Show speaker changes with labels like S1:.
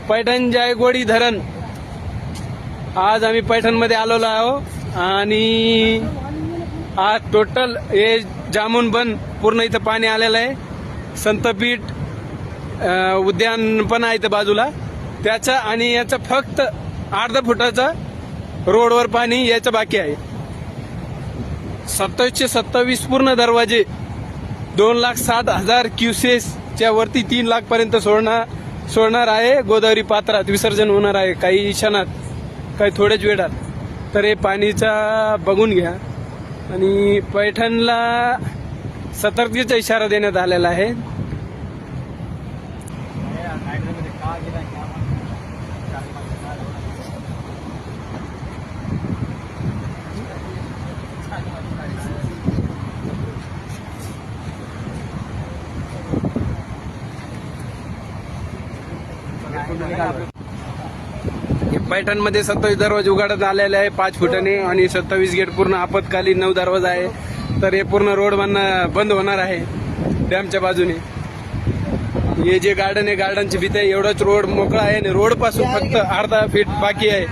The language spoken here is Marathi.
S1: पैठण जायकवाडी धरण आज आम्ही पैठणमध्ये आलेलो आहोत आणि आज टोटल हे जामून बंद पूर्ण इथं पाणी आलेलं आहे. संतपीठ उद्यान पण आहे इथं बाजूला त्याचा आणि याचा फक्त अर्धा फुटाचा रोडवर पाणी याचं बाकी आहे. 2727 पूर्ण दरवाजे 2,07,000 क्युसेसच्या वरती 3 लाख पर्यंत सोडणार आहे. गोदावरी पात्रात विसर्जन होणार आहे काही क्षणात, काही थोड्याच वेळात. तर हे पाणीचा बघून घ्या. आणि पैठणला सतर्कतेचा इशारा देण्यात आलेला आहे. पैठणमध्ये 27 दरवाजे उघडण्यात आलेले आहे 5 फुटाने आणि 27 गेट पूर्ण आपत्कालीन 9 दरवाजा आहे. तर हे पूर्ण रोड बंद होणार आहे डॅमच्या बाजूने. हे जे गार्डन आहे गार्डनची भीती आहे एवढाच रोड मोकळा आहे आणि रोड पासून फक्त अर्धा फीट बाकी आहे.